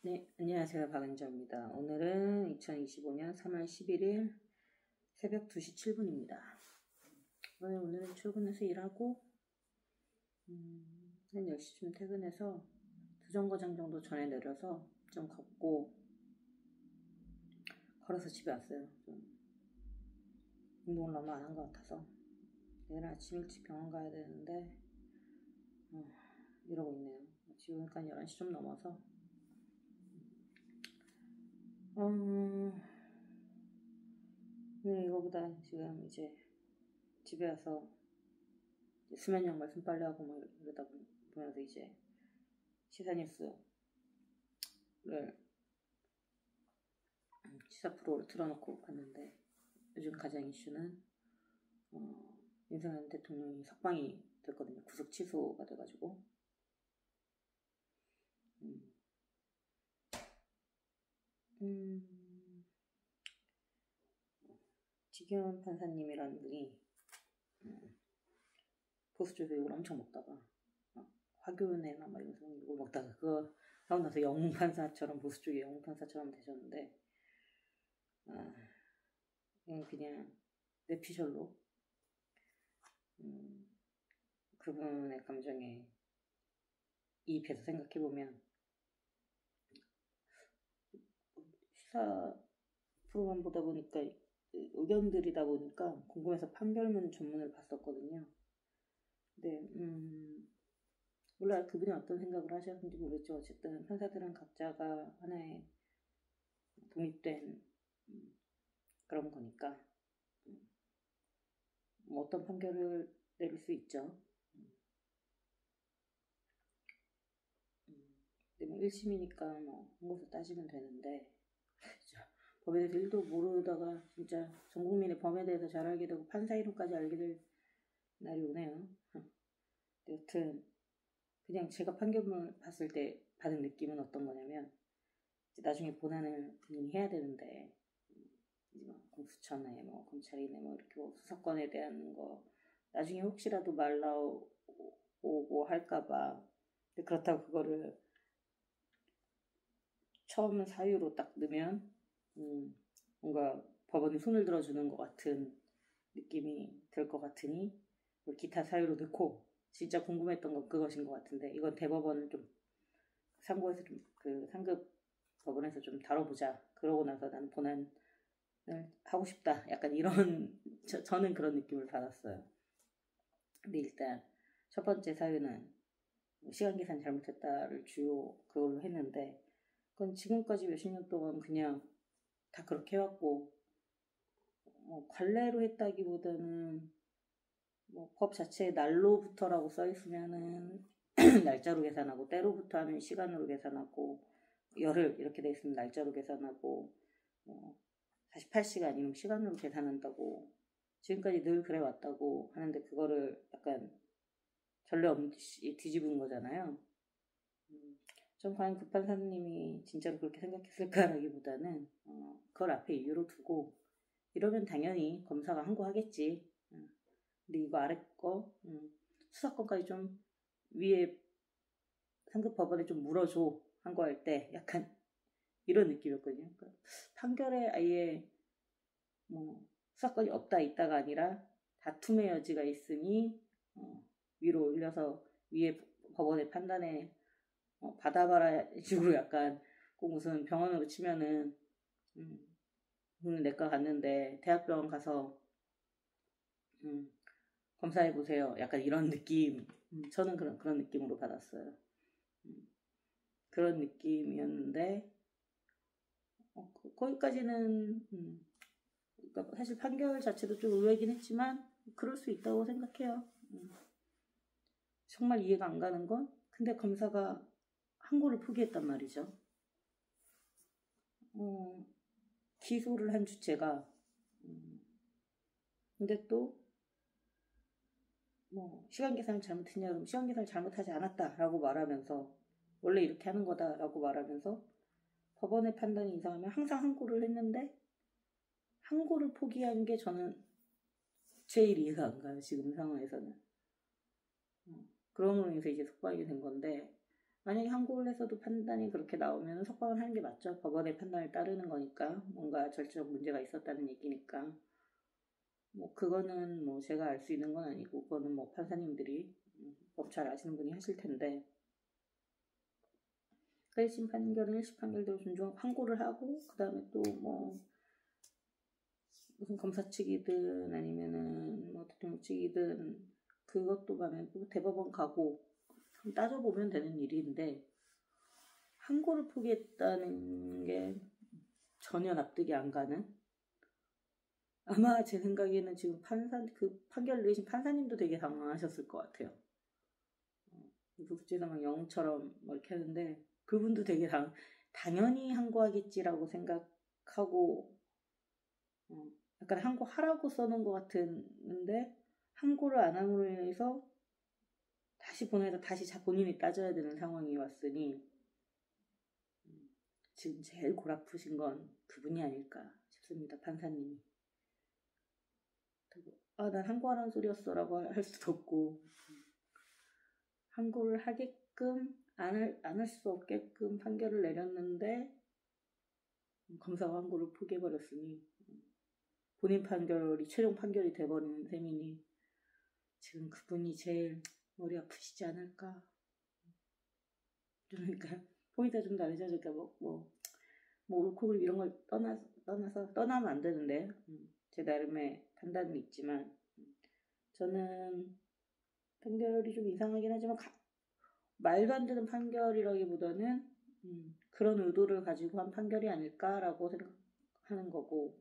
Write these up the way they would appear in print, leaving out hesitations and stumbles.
네, 안녕하세요. 박은정입니다. 오늘은 2025년 3월 11일 새벽 2시 7분입니다. 오늘은 출근해서 일하고 한 10시쯤 퇴근해서 두 정거장 정도 전에 내려서 좀 걷고 걸어서 집에 왔어요. 좀 운동을 너무 안 한 것 같아서 내일 아침 일찍 병원 가야 되는데 이러고 있네요. 지금 오니까 11시 좀 넘어서 이거보다 지금 이제 집에 와서 수면 양말 손빨래하고 뭐 이러다 보면서 이제 시사뉴스를 시사 프로를 틀어놓고 봤는데 요즘 가장 이슈는 윤석열 대통령이 석방이 됐거든요. 구속 취소가 돼가지고 지기현 판사님이라는 분이 보수 쪽에서 욕을 엄청 먹다가 화교연애나 막 이런 욕을 먹다가 그거 하고 나서 영웅 판사처럼 보수 쪽의 영웅 판사처럼 되셨는데 그냥 뇌피셜로 그분의 감정에 이입해서 생각해보면 시사 프로그램 보다 보니까 의견들이다 보니까 궁금해서 판결문 전문을 봤었거든요. 근데 몰라요. 그분이 어떤 생각을 하셨는지 모르겠죠. 어쨌든 판사들은 각자가 하나의 독립된 그런 거니까 뭐 어떤 판결을 내릴 수 있죠. 근데 뭐 1심이니까 뭐 한 곳을 따지면 되는데 법에 대해서 1도 모르다가 진짜 전 국민의 법에 대해서 잘 알게 되고 판사 이름까지 알게 될 날이 오네요. 여튼 그냥 제가 판결문을 봤을 때 받은 느낌은 어떤 거냐면 나중에 본안을 본인이 해야 되는데 이제 뭐 공수처나 뭐 검찰이네 뭐 이렇게 뭐 수사권에 대한 거 나중에 혹시라도 말 나오고 할까봐 그렇다고 그거를 처음 사유로 딱 넣으면 뭔가 법원이 손을 들어주는 것 같은 느낌이 들 것 같으니 기타 사유로 넣고 진짜 궁금했던 건 그것인 것 같은데 이건 대법원을 좀 상고에서 좀 그 상급 법원에서 좀 다뤄보자. 그러고 나서 나는 본안을 하고 싶다. 약간 이런 저는 그런 느낌을 받았어요. 근데 일단 첫 번째 사유는 시간 계산 잘못했다를 주요 그걸로 했는데 그건 지금까지 몇십 년 동안 그냥 다 그렇게 해왔고 관례로 했다기보다는 뭐 법 자체에 날로부터라고 써있으면은 날짜로 계산하고 때로부터 하면 시간으로 계산하고 열흘 이렇게 돼 있으면 날짜로 계산하고 48시간이면 시간으로 계산한다고 지금까지 늘 그래 왔다고 하는데 그거를 약간 전례 없이 뒤집은 거잖아요. 전 과연 그 판사님이 진짜로 그렇게 생각했을까라기보다는 그걸 앞에 이유로 두고 이러면 당연히 검사가 항고하겠지. 근데 이거 아래 거 수사권까지 좀 위에 상급 법원에 좀 물어줘 항고할 때 약간 이런 느낌이었거든요. 그러니까 판결에 아예 뭐 수사권이 없다 있다가 아니라 다툼의 여지가 있으니 위로 올려서 위에 법원의 판단에 받아봐라 식으로 약간 꼭 무슨 병원으로 치면은 내과 갔는데 대학병원 가서 검사해보세요. 약간 이런 느낌. 저는 그런 느낌으로 받았어요. 그런 느낌이었는데 거기까지는 그러니까 사실 판결 자체도 좀 의외긴 했지만 그럴 수 있다고 생각해요. 정말 이해가 안 가는 건 근데 검사가 항고를 포기했단 말이죠. 기소를 한 주체가 근데 또 뭐 시간 계산을 잘못했냐 그러면 시간 계산을 잘못하지 않았다라고 말하면서 원래 이렇게 하는 거다라고 말하면서 법원의 판단이 이상하면 항상 항고를 했는데 항고를 포기한 게 저는 제일 이해가 안 가요. 지금 상황에서는. 그럼으로 인해서 이제 속박이 된 건데 만약에 항고를 해서도 판단이 그렇게 나오면 석방을 하는 게 맞죠. 법원의 판단을 따르는 거니까. 뭔가 절차적 문제가 있었다는 얘기니까. 뭐 그거는 뭐 제가 알 수 있는 건 아니고 그거는 뭐 판사님들이 법 잘 아시는 분이 하실 텐데 1심 판결은 1심 판결대로 항고를 하고 그 다음에 또 뭐 무슨 검사 측이든 아니면은 뭐 대통령 측이든 그것도 가면 또 대법원 가고 따져보면 되는 일인데 항고를 포기했다는 게 전혀 납득이 안 가는. 아마 제 생각에는 지금 그 판결을 내신 판사님도 되게 당황하셨을 것 같아요. 국제사 막 영처럼 뭐 이렇게 하는데 그분도 되게 당연히 항고하겠지라고 생각하고 약간 항고하라고 써놓은 것 같은데 항고를 안 함으로 인해서 다시 보내서 다시 본인이 따져야 되는 상황이 왔으니 지금 제일 골 아프신 건 그분이 아닐까 싶습니다. 판사님이. 난 항고하라는 소리였어 라고 할 수도 없고 항고를 하게끔 안 할 수 없게끔 판결을 내렸는데 검사가 항고를 포기해버렸으니 본인 판결이 최종 판결이 돼버리는 셈이니 지금 그분이 제일 머리 아프시지 않을까. 그러니까 포인트가 좀 다르죠. 그러니까 뭐 옳고 그름 이런 걸 떠나면 안 되는데 제 나름의 판단은 있지만 저는 판결이 좀 이상하긴 하지만 말도 안 되는 판결이라기보다는 그런 의도를 가지고 한 판결이 아닐까라고 생각하는 거고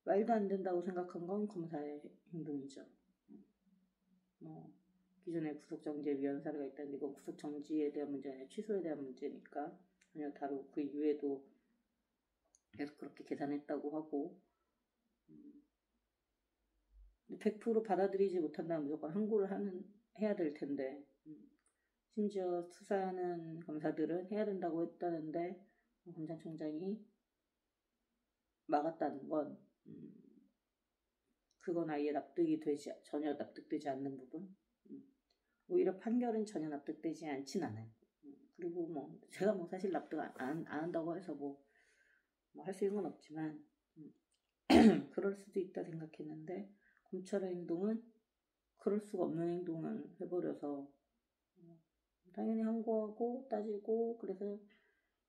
말도 안 된다고 생각한 건 검사의 행동이죠. 뭐 기존에 구속정지위원 사례가 있다는데 이건 구속정지에 대한 문제 아니라 취소에 대한 문제니까 전혀 다르고 그 이후에도 계속 그렇게 계산했다고 하고 100% 받아들이지 못한다면 무조건 항고를 해야 될 텐데 심지어 수사하는 검사들은 해야 된다고 했다는데 검찰총장이 막았다는 건 그건 아예 전혀 납득되지 않는 부분. 오히려 판결은 전혀 납득되지 않진 않아요. 그리고 뭐 제가 뭐 사실 납득 안 한다고 해서 뭐 할 수 있는 건 없지만 그럴 수도 있다 생각했는데 검찰의 행동은 그럴 수가 없는 행동을 해버려서 당연히 항고하고 따지고 그래서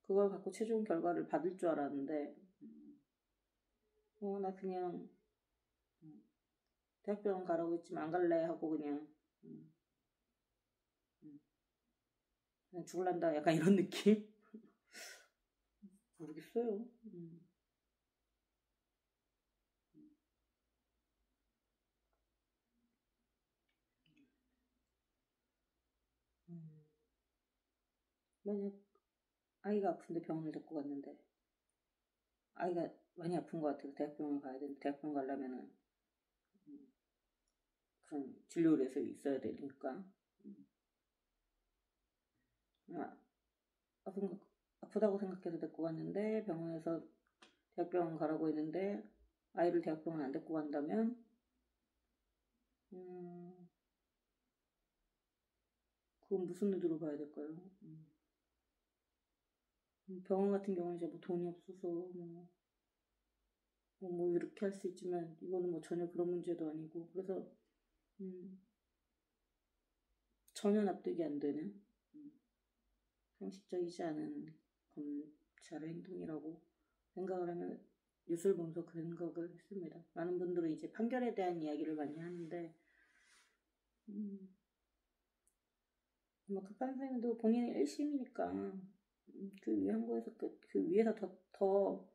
그걸 갖고 최종 결과를 받을 줄 알았는데 나 그냥 대학병원 가라고 했지만 안 갈래 하고 그냥 죽을란다 약간 이런 느낌? 모르겠어요. 만약 아이가 아픈데 병원을 데리고 갔는데 아이가 많이 아픈 것 같아서 대학병원 가야 되는데 대학병원 가려면은 그런 진료를해서 있어야 되니까 아프다고 생각해서 데리고 갔는데 병원에서 대학병원 가라고 했는데 아이를 대학병원 안 데리고 간다면 그건 무슨 의도로 봐야 될까요? 병원 같은 경우는 이제 뭐 돈이 없어서 뭐 이렇게 할 수 있지만 이거는 뭐 전혀 그런 문제도 아니고 그래서 전혀 납득이 안 되는 상식적이지 않은 검찰의 행동이라고 생각을 하면 뉴스를 보면서 그 생각을 했습니다. 많은 분들은 이제 판결에 대한 이야기를 많이 하는데 아마 그 판사님도 본인이 1심이니까 그 위에 항고에서 그 위에서 더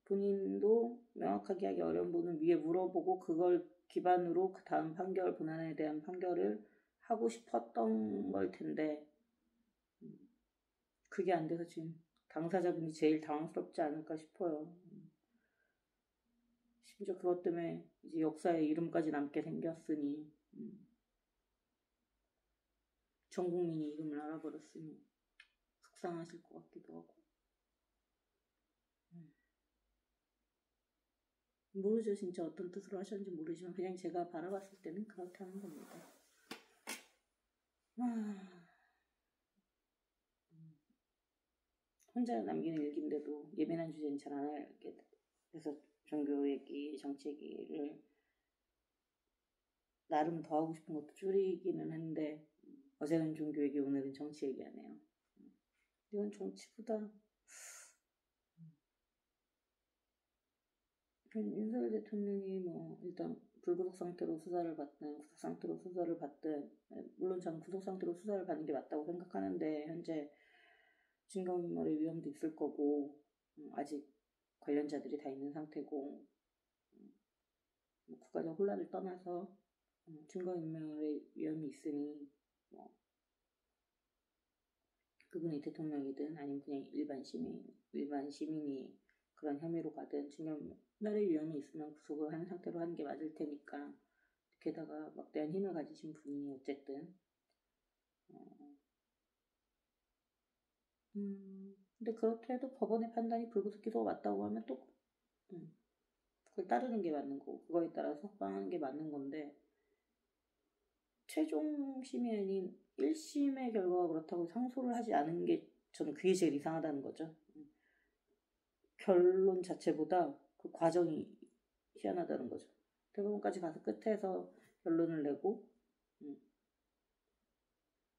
본인도 명확하게 하기 어려운 부분을 위에 물어보고 그걸 기반으로 그 다음 판결 본안에 대한 판결을 하고 싶었던 걸 텐데 그게 안 돼서 지금 당사자분이 제일 당황스럽지 않을까 싶어요. 심지어 그것 때문에 이제 역사에 이름까지 남게 생겼으니 전 국민이 이름을 알아버렸으니 속상하실 것 같기도 하고 모르죠. 진짜 어떤 뜻으로 하셨는지 모르지만 그냥 제가 바라봤을 때는 그렇게 하는 겁니다. 혼자 남기는 일기인데도 예민한 주제는 잘 안 하게 돼서 종교 얘기, 정치 얘기를 나름 더 하고 싶은 것도 줄이기는 했는데 어제는 종교 얘기, 오늘은 정치 얘기하네요. 이건 정치보다 윤석열 대통령이 뭐 일단 불구속 상태로 수사를 받든 구속 상태로 수사를 받든, 물론 저는 구속 상태로 수사를 받는 게 맞다고 생각하는데 현재 증거인멸의 위험도 있을 거고 아직 관련자들이 다 있는 상태고 국가적 혼란을 떠나서 증거인멸의 위험이 있으니 뭐 그분이 대통령이든 아니면 그냥 일반 시민이 그런 혐의로 가든 증거인멸의 위험이 있으면 구속을 한 상태로 하는 게 맞을 테니까, 게다가 막대한 힘을 가지신 분이 어쨌든 근데 그렇게 해도 법원의 판단이 불구속 기소가 맞다고 하면 또 그걸 따르는 게 맞는 거고 그거에 따라서 석방하는 게 맞는 건데, 최종 심이 아닌 1심의 결과가 그렇다고 상소를 하지 않은 게 저는 그게 제일 이상하다는 거죠. 결론 자체보다 그 과정이 희한하다는 거죠. 대법원까지 가서 끝에서 결론을 내고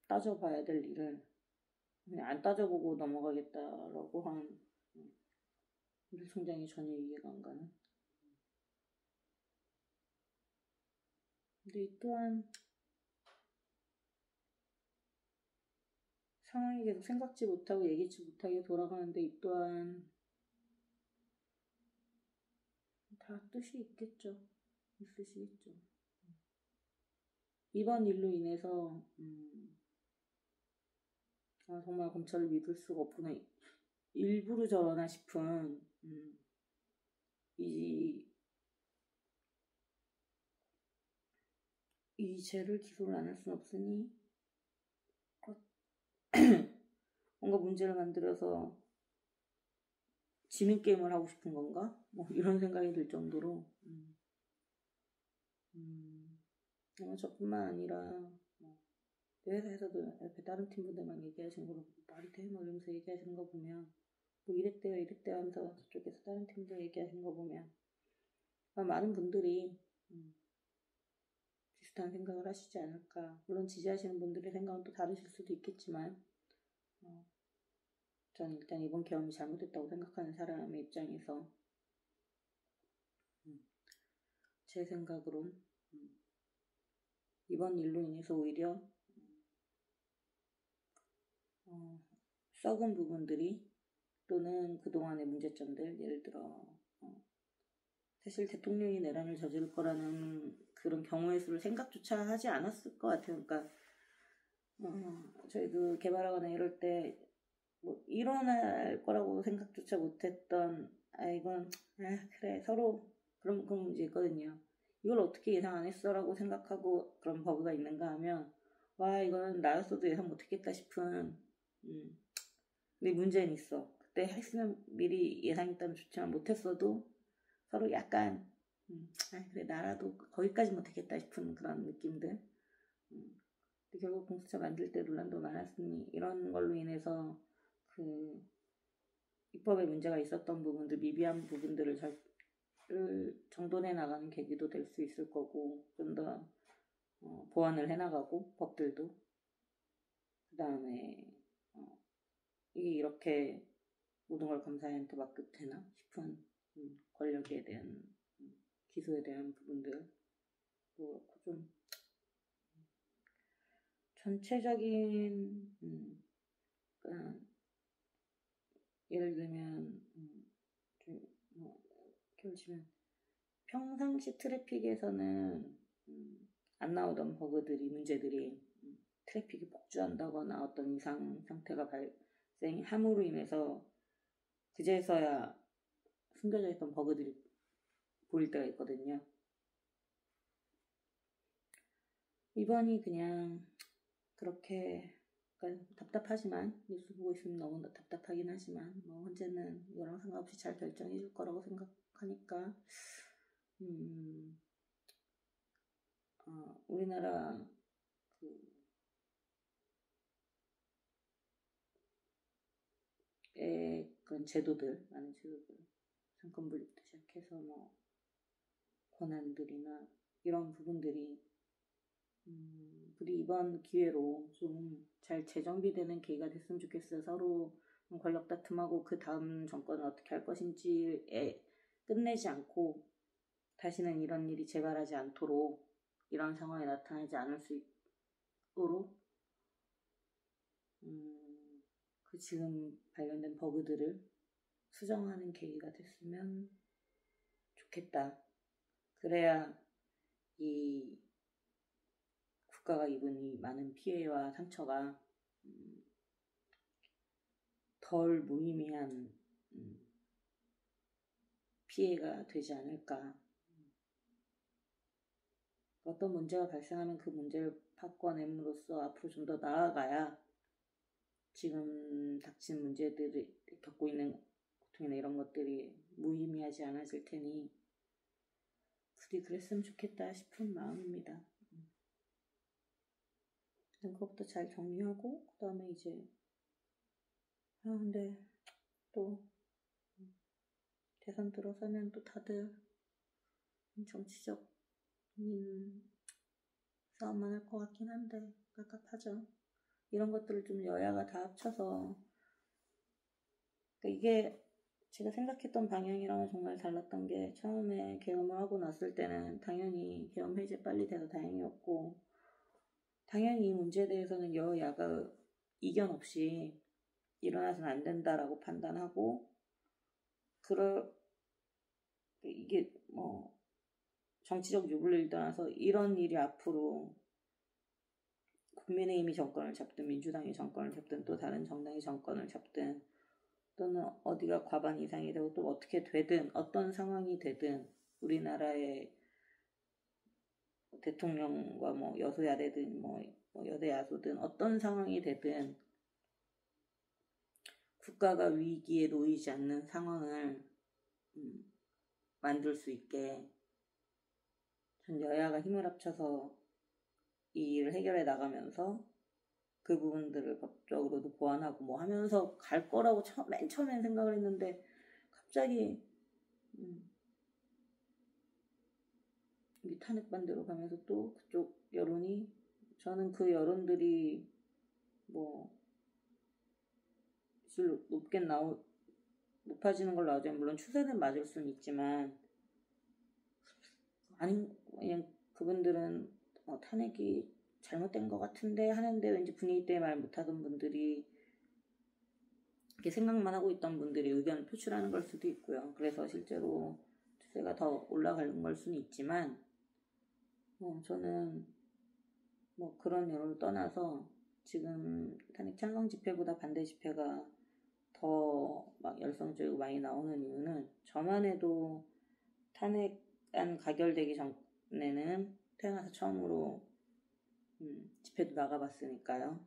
따져봐야 될 일을 그냥 안 따져보고 넘어가겠다라고 한 윤 총장이 전혀 이해가 안 가는. 근데 이 또한 상황이 계속 생각지 못하고 예기치 못하게 돌아가는데 이 또한 다 뜻이 있겠죠. 있으시겠죠. 이번 일로 인해서 정말 검찰을 믿을 수가 없구나, 일부러 저러나 싶은 이 죄를 기소를 안 할 수는 없으니 뭔가 문제를 만들어서 지는 게임을 하고 싶은 건가? 뭐 이런 생각이 들 정도로 저뿐만 아니라 내 회사에서도 옆에 다른 팀분들만 얘기하시는 거 말이 돼? 뭐 이러면서 얘기하시는 거 보면 뭐 이랬대요 하면서 저쪽에서 다른 팀들 얘기하시는 거 보면 많은 분들이 비슷한 생각을 하시지 않을까. 물론 지지하시는 분들의 생각은 또 다르실 수도 있겠지만 저는 일단 이번 경험이 잘못됐다고 생각하는 사람의 입장에서 제 생각으론 이번 일로 인해서 오히려 썩은 부분들이 또는 그동안의 문제점들, 예를 들어 사실 대통령이 내란을 저지를 거라는 그런 경우의 수를 생각조차 하지 않았을 것 같아요. 그러니까 저희도 개발하거나 이럴 때 뭐 일어날 거라고 생각조차 못했던 이건 그래 서로 그런 문제 있거든요. 이걸 어떻게 예상 안 했어라고 생각하고 그런 버그가 있는가 하면 와 이건 나였어도 예상 못했겠다 싶은 근데 문제는 있어. 그때 했으면 미리 예상했다면 좋지만 못했어도 서로 약간 그래 나라도 거기까지 못했겠다 싶은 그런 느낌들. 근데 결국 공수처 만들 때 논란도 많았으니 이런 걸로 인해서 그 입법에 문제가 있었던 부분들, 미비한 부분들을 정돈해 나가는 계기도 될 수 있을 거고, 좀 더 보완을 해나가고 법들도 그 다음에 이게 이렇게 모든 걸 검사한테 맡겨도 되나 싶은 권력에 대한 기소에 대한 부분들도 그렇고 좀 전체적인 예를 들면 결지면 평상시 트래픽에서는 안 나오던 버그들이 문제들이 트래픽이 폭주한다거나 어떤 이상 상태가 발생함으로 인해서 그제서야 숨겨져 있던 버그들이 보일 때가 있거든요. 이번이 그냥 그렇게 답답하지만 뉴스 보고 있으면 너무 답답하긴 하지만 뭐 언제는 이거랑 상관없이 잘 결정해 줄 거라고 생각하니까 우리나라 그런 제도들, 많은 제도들, 상권분립도 시작해서 뭐 권한들이나 이런 부분들이 우리 이번 기회로 좀 잘 재정비되는 계기가 됐으면 좋겠어요. 서로 권력 다툼하고 그 다음 정권을 어떻게 할 것인지에 끝내지 않고 다시는 이런 일이 재발하지 않도록 이런 상황이 나타나지 않을 수 있도록 그 지금 발견된 버그들을 수정하는 계기가 됐으면 좋겠다. 그래야 이 국가가 입은 이 많은 피해와 상처가 덜 무의미한 피해가 되지 않을까. 어떤 문제가 발생하면 그 문제를 바꿔냄으로써 앞으로 좀 더 나아가야 지금 닥친 문제들을 겪고 있는 고통이나 이런 것들이 무의미하지 않아질 테니 부디 그랬으면 좋겠다 싶은 마음입니다. 그것부터 잘 정리하고 그 다음에 이제 근데 또 대선 들어서면 또 다들 정치적인 싸움만 할 것 같긴 한데 깝깝하죠. 이런 것들을 좀 여야가 다 합쳐서 그러니까 이게 제가 생각했던 방향이랑은 정말 달랐던 게 처음에 계엄을 하고 났을 때는 당연히 계엄 해제 빨리 돼서 다행이었고 당연히 이 문제에 대해서는 여야가 이견 없이 일어나서는 안 된다라고 판단하고 이게 뭐 정치적 유불리를 떠나서 이런 일이 앞으로 국민의힘이 정권을 잡든 민주당이 정권을 잡든 또 다른 정당이 정권을 잡든 또는 어디가 과반 이상이 되고 또 어떻게 되든 어떤 상황이 되든 우리나라의 대통령과 뭐 여소야대든 뭐 여대 야소든 어떤 상황이 되든 국가가 위기에 놓이지 않는 상황을 만들 수 있게 전 여야가 힘을 합쳐서 이 일을 해결해 나가면서 그 부분들을 법적으로도 보완하고 뭐 하면서 갈 거라고 맨 처음엔 생각을 했는데 갑자기 이 탄핵 반대로 가면서 또 그쪽 여론이 저는 그 여론들이 뭐 높아지는 걸 나오자면 물론 추세는 맞을 수는 있지만 아니 그냥 그분들은 탄핵이 잘못된 것 같은데 하는데 왠지 분위기 때문에 말 못하던 분들이 이렇게 생각만 하고 있던 분들이 의견을 표출하는 걸 수도 있고요. 그래서 실제로 추세가 더 올라가는 걸 수는 있지만 저는 뭐 그런 여론을 떠나서 지금 탄핵 찬성 집회보다 반대 집회가 더 막 열성적이고 많이 나오는 이유는 저만 해도 탄핵안 가결되기 전에는 태어나서 처음으로 집회도 나가봤으니까요.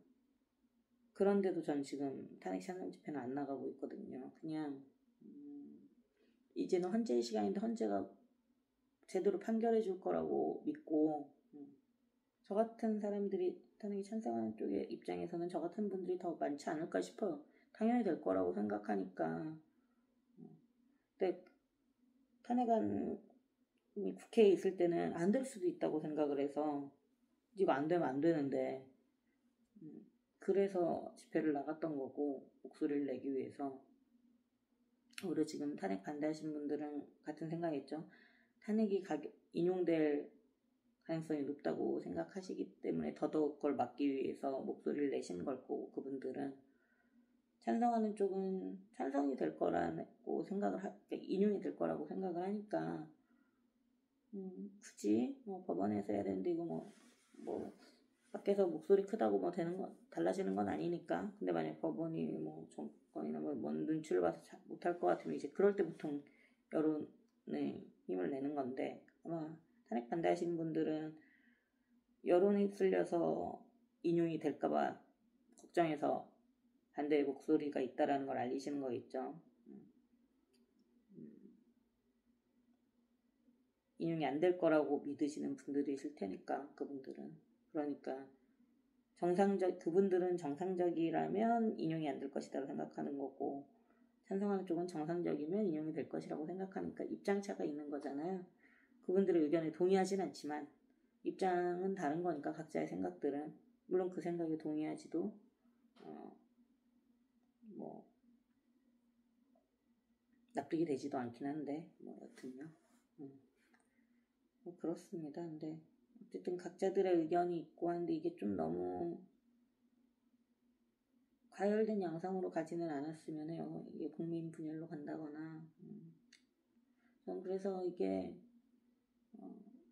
그런데도 전 지금 탄핵 찬성 집회는 안 나가고 있거든요. 그냥 이제는 헌재의 시간인데 헌재가 제대로 판결해 줄 거라고 믿고 저 같은 사람들이 탄핵에 찬성하는 쪽의 입장에서는 저 같은 분들이 더 많지 않을까 싶어요. 당연히 될 거라고 생각하니까. 근데 탄핵안이 국회에 있을 때는 안 될 수도 있다고 생각을 해서 이거 안 되면 안 되는데 그래서 집회를 나갔던 거고 목소리를 내기 위해서. 오히려 지금 탄핵 반대하신 분들은 같은 생각이겠죠. 탄핵이 인용될 가능성이 높다고 생각하시기 때문에 더더욱 그걸 막기 위해서 목소리를 내시는 걸 거고 그분들은 찬성하는 쪽은 찬성이 될 거라고 생각을 인용이 될 거라고 생각을 하니까 굳이 뭐 법원에서 해야 되는데 이거 뭐 밖에서 목소리 크다고 뭐 되는 거 달라지는 건 아니니까. 근데 만약 법원이 뭐 정권이나 뭐 눈치를 봐서 못할 것 같으면 이제 그럴 때 보통 여론에 힘을 내는 건데 아마 탄핵 반대하시는 분들은 여론이 쓸려서 인용이 될까봐 걱정해서 반대의 목소리가 있다라는 걸 알리시는 거겠죠. 인용이 안 될 거라고 믿으시는 분들이실 테니까 그분들은. 그러니까 그분들은 정상적이라면 인용이 안 될 것이라고 생각하는 거고 찬성하는 쪽은 정상적이면 인용이 될 것이라고 생각하니까 입장차가 있는 거잖아요. 그분들의 의견에 동의하진 않지만 입장은 다른 거니까 각자의 생각들은 물론 그 생각에 동의하지도 뭐 납득이 되지도 않긴 한데 뭐 여튼요. 뭐 그렇습니다. 근데 어쨌든 각자들의 의견이 있고 한데 이게 좀 너무 과열된 양상으로 가지는 않았으면 해요. 이게 국민 분열로 간다거나. 전 그래서 이게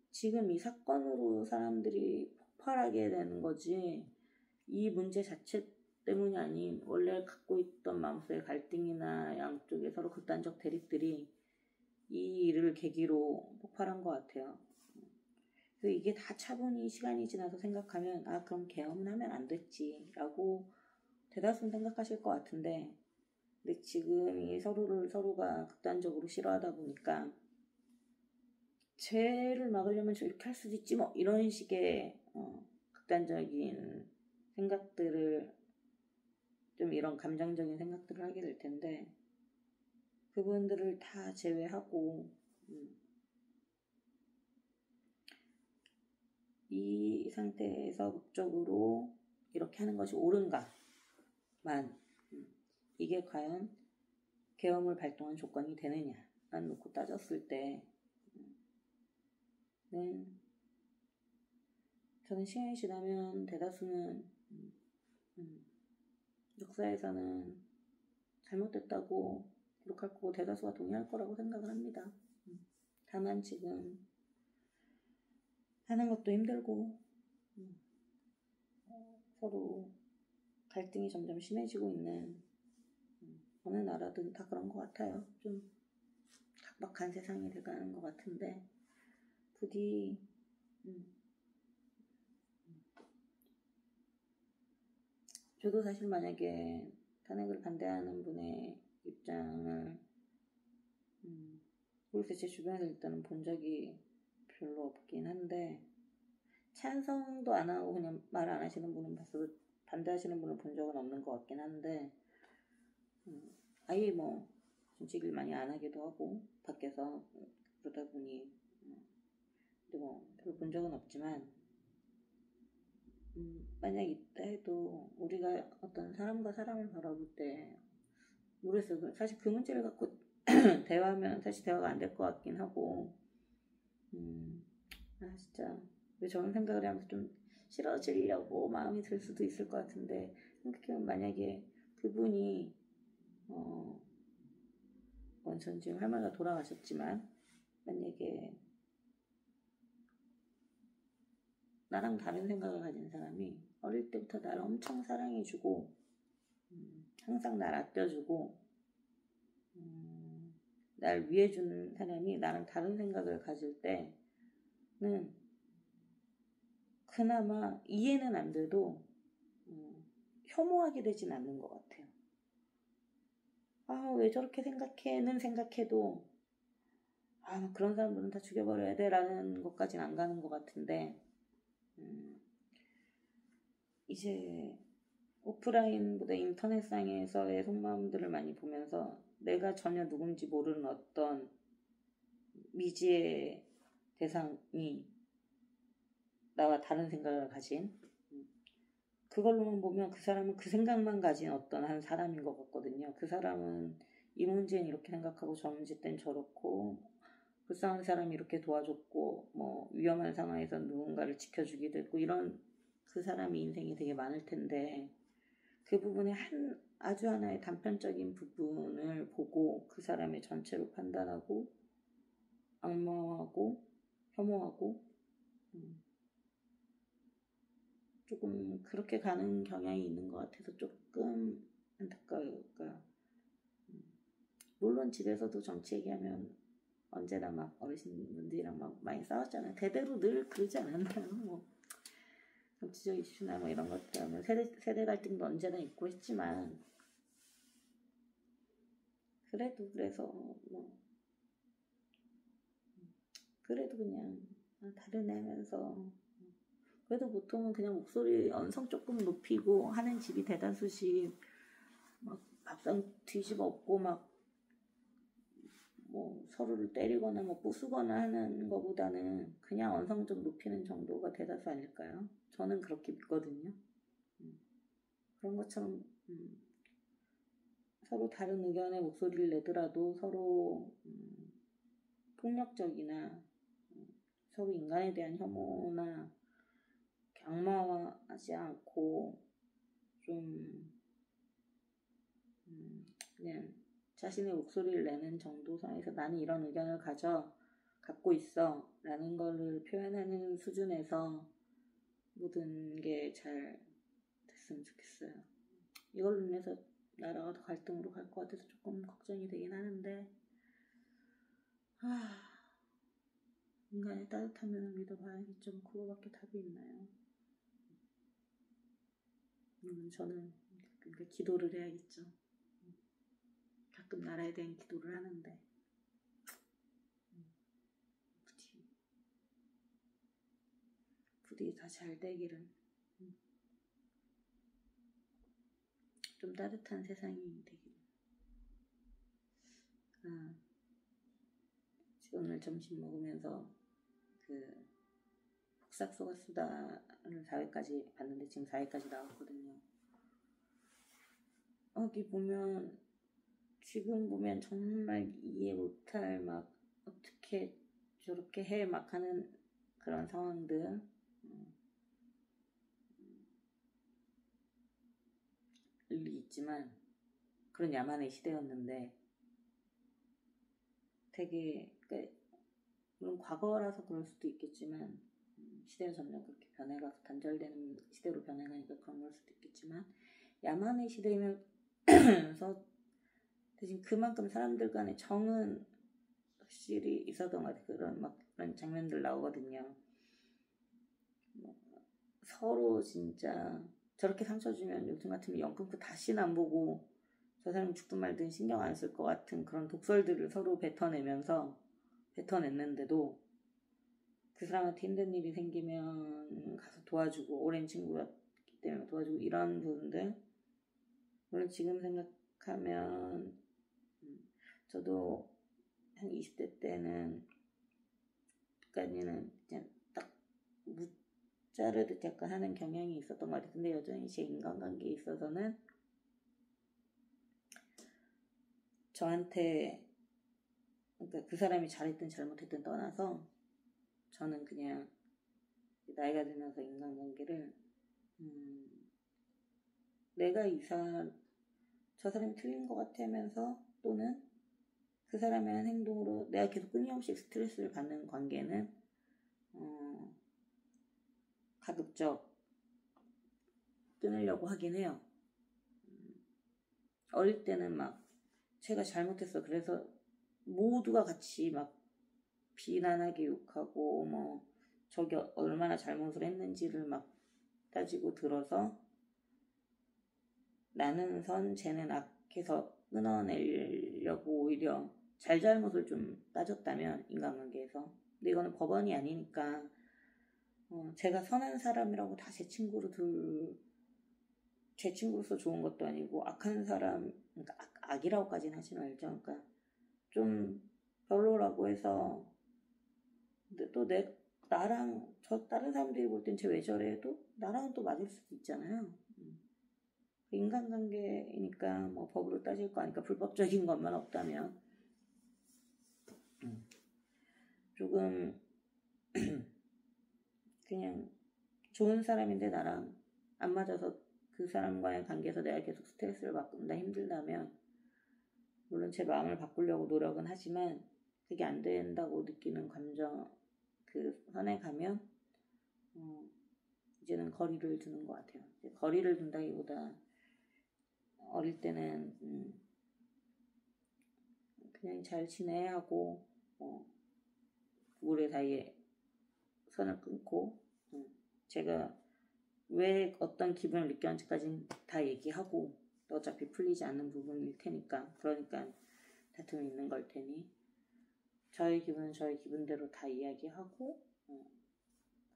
지금 이 사건으로 사람들이 폭발하게 되는 거지 이 문제 자체 때문이 아닌 원래 갖고 있던 마음속의 갈등이나 양쪽의 서로 극단적 대립들이 이 일을 계기로 폭발한 것 같아요. 그래서 이게 다 차분히 시간이 지나서 생각하면 그럼 계엄은 하면 안 됐지 라고 대다수는 생각하실 것 같은데 근데 지금 이 서로가 극단적으로 싫어하다 보니까 죄를 막으려면 이렇게 할 수도 있지 뭐 이런 식의 극단적인 생각들을 좀 이런 감정적인 생각들을 하게 될 텐데 그분들을 다 제외하고 이 상태에서 법적으로 이렇게 하는 것이 옳은가만 이게 과연 계엄을 발동한 조건이 되느냐만 놓고 따졌을 때는 저는 시간이 지나면 대다수는 역사에서는 잘못됐다고 기록할 거고 대다수가 동의할 거라고 생각을 합니다. 다만 지금 하는 것도 힘들고 서로 갈등이 점점 심해지고 있는 어느 나라든 다 그런 것 같아요. 좀 각박한 세상이 돼가는 것 같은데 부디 저도 사실 만약에 탄핵을 반대하는 분의 입장을 모르겠어요. 제 주변에서 일단은 본 적이 별로 없긴 한데 찬성도 안 하고 그냥 말 안 하시는 분은 봤어도 반대하시는 분을 본 적은 없는 것 같긴 한데 아예 뭐 정치를 많이 안 하기도 하고 밖에서 그러다 보니 근데 뭐 별로 본 적은 없지만 만약 있다 해도 우리가 어떤 사람과 사람을 바라볼 때 모르겠어요. 사실 그 문제를 갖고 대화하면 사실 대화가 안 될 것 같긴 하고 진짜 왜 저런 생각을 하면서 좀 싫어지려고 마음이 들 수도 있을 것 같은데 생각해보면 만약에 그분이 전 지금 할머니가 돌아가셨지만 만약에 나랑 다른 생각을 가진 사람이 어릴 때부터 나를 엄청 사랑해주고 항상 날 아껴주고 날 위해주는 사람이 나랑 다른 생각을 가질 때는 그나마 이해는 안 돼도 혐오하게 되진 않는 것 같아요. 왜 저렇게 생각해는 생각해도 그런 사람들은 다 죽여버려야 돼 라는 것까지는 안 가는 것 같은데 이제 오프라인보다 인터넷상에서의 속마음들을 많이 보면서 내가 전혀 누군지 모르는 어떤 미지의 대상이 나와 다른 생각을 가진 그걸로만 보면 그 사람은 그 생각만 가진 어떤 한 사람인 것 같거든요. 그 사람은 이 문제는 이렇게 생각하고 저 문제 땐 저렇고 불쌍한 사람이 이렇게 도와줬고 뭐 위험한 상황에서 누군가를 지켜주기도 했고 이런 그 사람의 인생이 되게 많을 텐데 그 부분의 아주 하나의 단편적인 부분을 보고 그 사람의 전체로 판단하고 악마하고 혐오하고 조금 그렇게 가는 경향이 있는 것 같아서 조금 안타까워요. 그러니까 물론 집에서도 정치 얘기하면 언제나 막 어르신분들이랑 막 많이 싸웠잖아요. 대대로 늘 그러지 않았나요? 뭐 정치적 이슈나 뭐 이런 것들 하면 세대 갈등도 언제나 있고 했지만 그래도 그래도 그냥 다른 애면서 그래도 보통은 그냥 목소리 언성 조금 높이고 하는 집이 대다수시 막 밥상 뒤집어 엎고 막 뭐 서로를 때리거나 뭐 부수거나 하는 것보다는 그냥 언성 좀 높이는 정도가 대다수 아닐까요? 저는 그렇게 믿거든요. 그런 것처럼 서로 다른 의견의 목소리를 내더라도 서로 폭력적이나 서로 인간에 대한 혐오나 악마화하지 않고 좀 그냥 자신의 목소리를 내는 정도 선에서 나는 이런 의견을 갖고 있어 라는 거를 표현하는 수준에서 모든 게 잘 됐으면 좋겠어요. 이걸로 인해서 나라가 더 갈등으로 갈 것 같아서 조금 걱정이 되긴 하는데 인간의 따뜻한 면을 믿어봐야겠죠. 뭐 그거밖에 답이 있나요? 저는 그러니까 기도를 해야겠죠. 가끔 나라에 대한 기도를 하는데 부디 다 잘 되기를. 좀 따뜻한 세상이 되기를. 지금 오늘 점심 먹으면서 그 폭삭소가수다를 4회까지 봤는데 지금 4회까지 나왔거든요. 여기 보면 지금 보면 정말 이해 못할 막 어떻게 저렇게 해 막 하는 그런 상황들 있지만 그런 야만의 시대였는데 되게 물론 과거라서 그럴 수도 있겠지만 시대가 점점 그렇게 변해가서 단절되는 시대로 변해가니까 그런 걸 수도 있겠지만 야만의 시대이면서 대신 그만큼 사람들 간의 정은 확실히 있었던 것 같아요. 그런 장면들 나오거든요. 서로 진짜 저렇게 상처 주면 요즘 같으면 영 끊고 다시는 안 보고 저 사람이 죽든 말든 신경 안 쓸 것 같은 그런 독설들을 서로 뱉어냈는데도 그 사람한테 힘든 일이 생기면 가서 도와주고 오랜 친구였기 때문에 도와주고 이런 부분들 물론 지금 생각하면 저도 한 20대 때는 까지는 그냥 딱 자르듯 약간 하는 경향이 있었던 것 같아요. 근데 여전히 제 인간관계에 있어서는 저한테 그러니까 그 사람이 잘했든 잘못했든 떠나서 저는 그냥 나이가 들면서 인간관계를 내가 저 사람이 틀린 것 같으면서 또는 그 사람의 한 행동으로 내가 계속 끊임없이 스트레스를 받는 관계는 가급적 끊으려고 하긴 해요. 어릴 때는 막 제가 잘못했어 그래서 모두가 같이 막 비난하게 욕하고 뭐 저기 얼마나 잘못을 했는지를 막 따지고 들어서 나는 선 쟤는 악해서 끊어내려고 오히려 잘못을 좀 따졌다면 인간관계에서 근데 이거는 법원이 아니니까 제가 선한 사람이라고 다 제 친구로서 좋은 것도 아니고 악한 사람 그러니까 악이라고까지는 하지 말죠. 그러니까 좀 별로라고 해서 근데 또 나랑 다른 사람들이 볼 땐 쟤 왜 저래 해도 나랑은 또 맞을 수도 있잖아요. 인간관계이니까 뭐 법으로 따질 거 아니까 불법적인 것만 없다면 조금 그냥 좋은 사람인데 나랑 안 맞아서 그 사람과의 관계에서 내가 계속 스트레스를 받는다 힘들다면 물론 제 마음을 바꾸려고 노력은 하지만 그게 안 된다고 느끼는 감정 그 선에 가면 이제는 거리를 두는 것 같아요. 거리를 둔다기보다 어릴 때는 그냥 잘 지내야 하고 우리 사이에 선을 끊고 제가 왜 어떤 기분을 느꼈는지까지는 다 얘기하고 또 어차피 풀리지 않는 부분일 테니까 그러니까 다툼이 있는 걸 테니 저의 기분은 저의 기분대로 다 이야기하고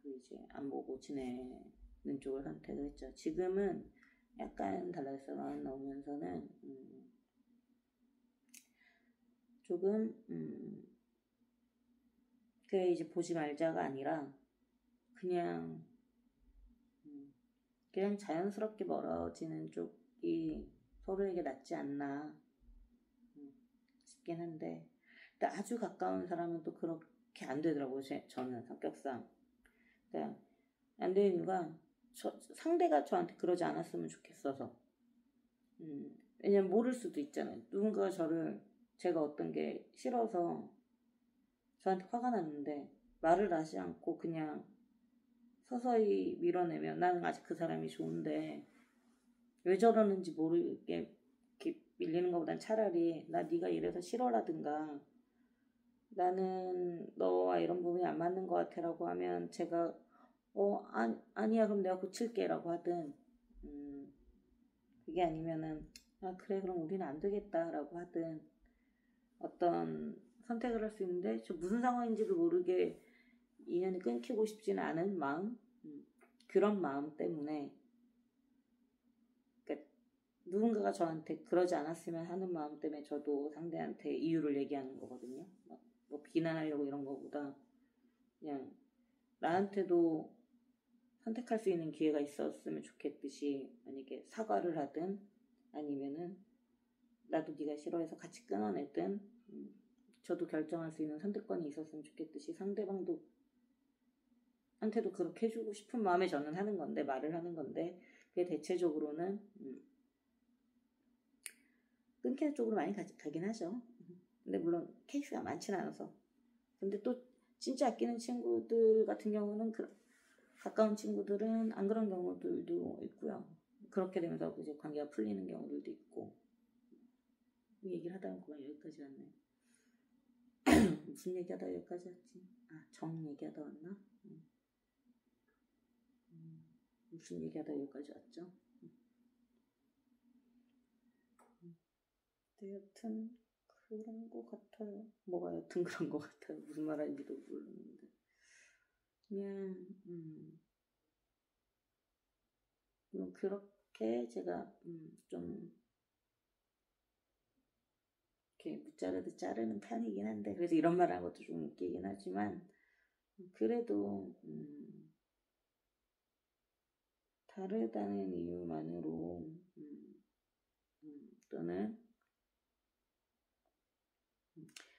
그리고 이제 안 보고 지내는 쪽을 선택을 했죠. 지금은 약간 달라졌어요. 마음 나오면서는 조금 그래 이제 보지 말자가 아니라 그냥 그냥 자연스럽게 멀어지는 쪽이 서로에게 낫지 않나 싶긴 한데, 근데 아주 가까운 사람은 또 그렇게 안 되더라고요. 저는 성격상. 그러니까 안 되는 이유가 상대가 저한테 그러지 않았으면 좋겠어서. 왜냐면 모를 수도 있잖아요. 누군가가 제가 어떤 게 싫어서 저한테 화가 났는데 말을 하지 않고 그냥 서서히 밀어내면 나는 아직 그 사람이 좋은데 왜 저러는지 모르게 이렇게 밀리는 것보단 차라리 나 네가 이래서 싫어라든가 나는 너와 이런 부분이 안 맞는 것 같아 라고 하면 제가 아니야 그럼 내가 고칠게 라고 하든 그게 아니면은 그래 그럼 우리는 안 되겠다 라고 하든 어떤 선택을 할 수 있는데 저 무슨 상황인지도 모르게 인연이 끊기고 싶지는 않은 마음, 그런 마음 때문에, 그러니까 누군가가 저한테 그러지 않았으면 하는 마음 때문에 저도 상대한테 이유를 얘기하는 거거든요. 뭐 비난하려고 이런 거보다 그냥 나한테도 선택할 수 있는 기회가 있었으면 좋겠듯이, 만약에 사과를 하든 아니면은 나도 네가 싫어해서 같이 끊어내든 저도 결정할 수 있는 선택권이 있었으면 좋겠듯이 상대방도 한테도 그렇게 해주고 싶은 마음에 저는 하는 건데, 말을 하는 건데, 그게 대체적으로는 끊기는 쪽으로 많이 가긴 하죠. 근데 물론 케이스가 많지는 않아서. 근데 또 진짜 아끼는 친구들 같은 경우는 가까운 친구들은 안 그런 경우들도 있고요. 그렇게 되면서 이제 관계가 풀리는 경우들도 있고. 이 얘기를 하다 보니까 여기까지 왔네. 무슨 얘기하다 여기까지 왔지? 정 얘기하다 왔나? 무슨 얘기하다 여기까지 왔죠? 네, 여튼 그런 거 같아요. 뭐가 여튼 그런 거 같아요. 무슨 말하는지도 모르는데 그냥 그렇게 제가 좀 이렇게 무자르듯 자르는 편이긴 한데, 그래서 이런 말 하는 것도 좀 웃기긴 하지만 그래도 다르다는 이유만으로 또는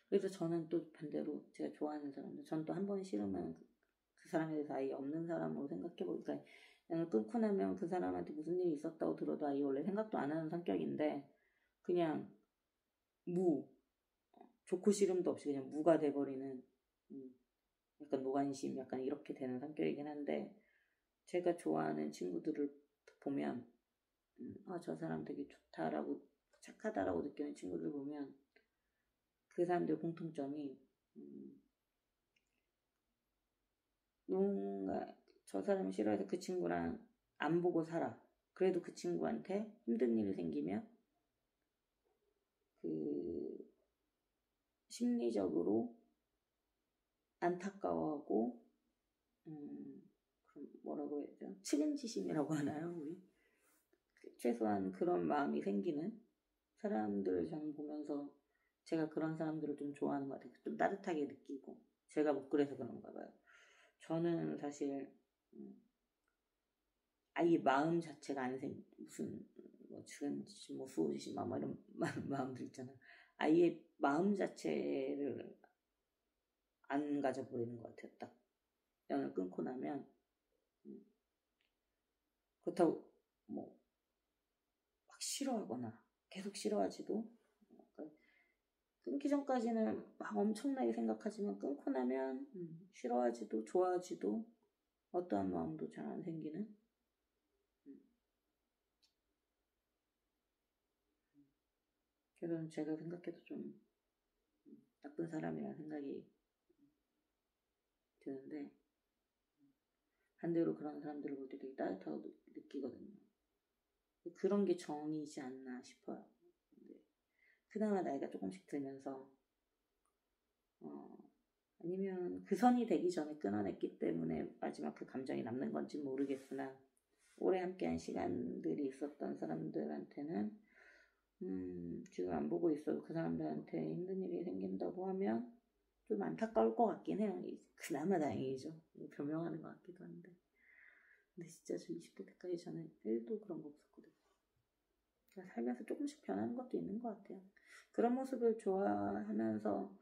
그래서 저는 또 반대로 제가 좋아하는 사람들, 전 또 한 번 싫으면 그 사람에 대해서 아예 없는 사람으로 생각해보니까, 그러니까 연을 끊고 나면 그 사람한테 무슨 일이 있었다고 들어도 아예 원래 생각도 안 하는 성격인데 그냥 좋고 싫음도 없이 그냥 무가 돼버리는 약간 노관심 약간 이렇게 되는 성격이긴 한데, 제가 좋아하는 친구들을 보면 저 사람 되게 좋다라고 착하다라고 느끼는 친구들 보면 그 사람들 공통점이 뭔가 저 사람이 싫어해서 그 친구랑 안 보고 살아. 그래도 그 친구한테 힘든 일이 생기면 그 심리적으로 안타까워하고 그럼 뭐라고 해야죠? 책임지심이라고 하나요, 우리? 최소한 그런 마음이 생기는 사람들을 저는 보면서 제가 그런 사람들을 좀 좋아하는 것 같아요. 좀 따뜻하게 느끼고. 제가 못 그래서 그런가 봐요. 저는 사실 아예 마음 자체가 안 무슨 주간지심, 수호지심, 이런 마음들 있잖아. 아예 마음 자체를 안 가져버리는 것 같아요. 딱 연을 끊고 나면 그렇다고 막 싫어하거나 계속 싫어하지도, 끊기 전까지는 막 엄청나게 생각하지만 끊고 나면 싫어하지도 좋아하지도 어떠한 마음도 잘 안 생기는. 그래서 제가 생각해도 좀 나쁜 사람이라는 생각이 드는데, 반대로 그런 사람들을 볼 때 되게 따뜻하고 느끼거든요. 그런 게 정이지 않나 싶어요. 근데 그나마 나이가 조금씩 들면서 아니면 그 선이 되기 전에 끊어냈기 때문에 마지막 그 감정이 남는 건지 모르겠으나 오래 함께한 시간들이 있었던 사람들한테는 지금 안 보고 있어도 그 사람들한테 힘든 일이 생긴다고 하면 좀 안타까울 것 같긴 해요. 그나마 다행이죠. 변명하는 것 같기도 한데. 근데 진짜 저 20대 때까지 저는 1도 그런 거 없었거든요. 그러니까 살면서 조금씩 변하는 것도 있는 것 같아요. 그런 모습을 좋아하면서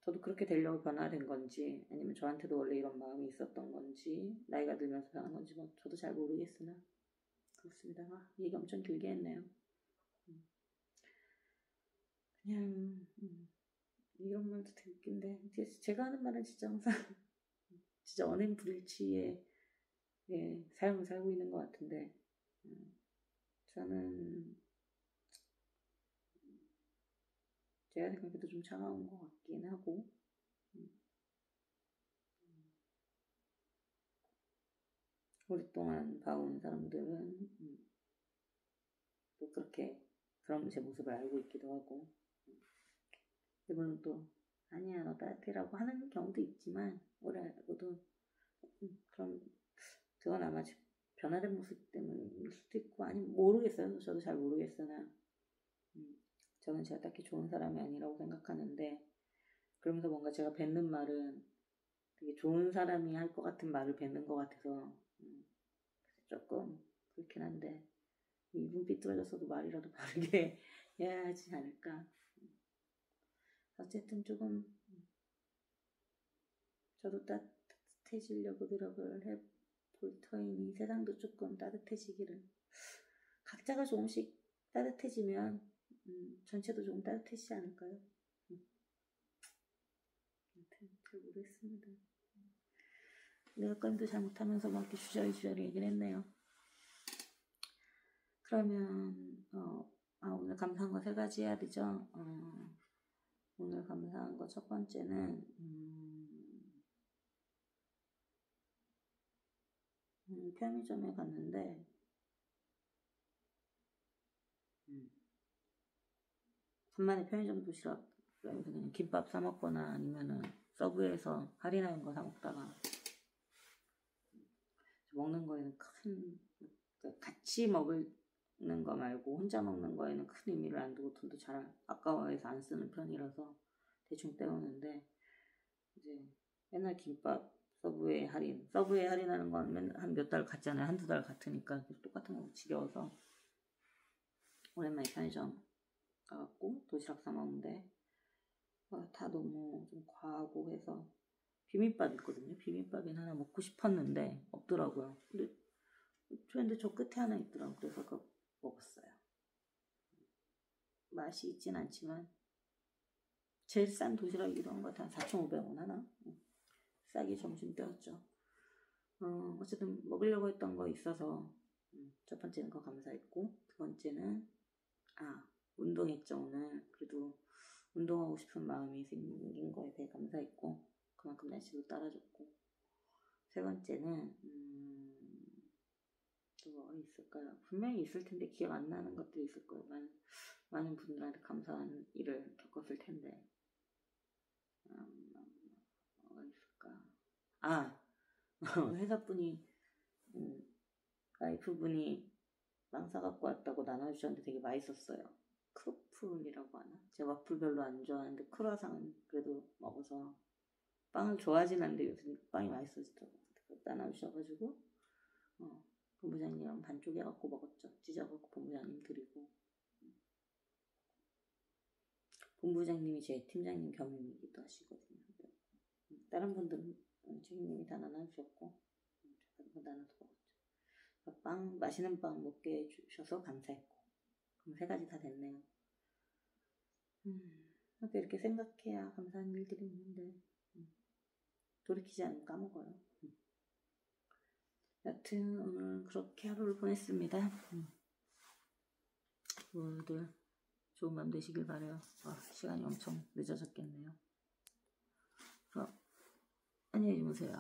저도 그렇게 되려고 변화된 건지, 아니면 저한테도 원래 이런 마음이 있었던 건지, 나이가 들면서 변한 건지 뭐 저도 잘 모르겠으나 그렇습니다. 얘기 엄청 길게 했네요. 그냥 이런 말도 되게 웃긴데, 제가 하는 말은 진짜 항상 진짜 언행불일치의 삶을 살고 있는 것 같은데, 저는 제가 생각해도 좀 차가운 것 같긴 하고, 오랫동안 봐온 사람들은 또 그렇게 그런 제 모습을 알고 있기도 하고, 물론 또 아니야 너 따뜻해라고 하는 경우도 있지만, 오래 알고도 그럼 그건 아마 변화된 모습 때문일 수도 있고, 아니면 모르겠어요. 저도 잘 모르겠으나 저는 제가 딱히 좋은 사람이 아니라고 생각하는데, 그러면서 뭔가 제가 뱉는 말은 되게 좋은 사람이 할 것 같은 말을 뱉는 것 같아서 조금 그렇긴 한데, 입은 삐뚤어졌어도 말이라도 바르게 해야 하지 않을까. 어쨌든 조금 저도 따뜻해지려고 노력을 해볼 터이니, 세상도 조금 따뜻해지기를. 각자가 조금씩 따뜻해지면 전체도 조금 따뜻해지지 않을까요? 잘 모르겠습니다. 내가 게임도 잘못하면서 막 이렇게 주저리 얘기를 했네요. 그러면 오늘 감사한 거 3가지 해야 되죠. 오늘 감사한 거 첫 번째는 편의점에 갔는데 간만에 편의점 도시락 그냥 김밥 사 먹거나 아니면은 서브웨이에서 할인하는 거 사 먹다가, 먹는 거에는 같이 먹는 거 말고 혼자 먹는 거에는 큰 의미를 안 두고 돈도 잘 아까워해서 안 쓰는 편이라서 대충 때우는데, 이제 맨날 김밥 서브웨이 할인하는 건 맨날 한 몇 달 갔잖아요. 한두 달 갔으니까 똑같은 거 지겨워서 오랜만에 편의점 가갖고 도시락 사 먹는데 다 너무 좀 과하고 해서, 비빔밥 있거든요. 비빔밥이 하나 먹고 싶었는데 없더라고요. 근데 저 끝에 하나 있더라고요. 그래서 그거 먹었어요. 맛이 있진 않지만 제일 싼 도시락이기도 한 것 같아요. 4,500원 하나? 싸게 점심 때웠죠. 어쨌든 먹으려고 했던 거 있어서 첫 번째는 그거 감사했고, 두 번째는 운동했죠. 오늘 그래도 운동하고 싶은 마음이 생긴 거에 대해 감사했고, 그만큼 날씨도 따라줬고, 세 번째는 또 뭐가 있을까요? 분명히 있을 텐데 기억 안 나는 것들이 있을 거예요. 많은 분들한테 감사한 일을 겪었을 텐데 뭐가 있을까? 회사분이 와이프분이 빵 사갖고 왔다고 나눠주셨는데 되게 맛있었어요. 크로플이라고 하나? 제가 와플 별로 안 좋아하는데 크루아상은 그래도 먹어서, 빵을 좋아하진 않는데 요즘 빵이 맛있어지더라고요. 나눠주셔가지고 본부장님이랑 반쪽 해갖고 먹었죠. 찢어갖고 본부장님 드리고, 본부장님이 제 팀장님 겸임이기도 하시거든요. 다른 분들은 책임님이 다 나눠주셨고 나눠서 먹었죠. 빵, 맛있는 빵 먹게 해주셔서 감사했고, 그럼 3가지 다 됐네요. 이렇게 생각해야 감사한 일들이 있는데 돌이키지 않으면 까먹어요. 여튼 오늘 그렇게 하루를 보냈습니다. 모두들 좋은 밤 되시길 바라요. 시간이 엄청 늦어졌겠네요. 안녕히 주무세요.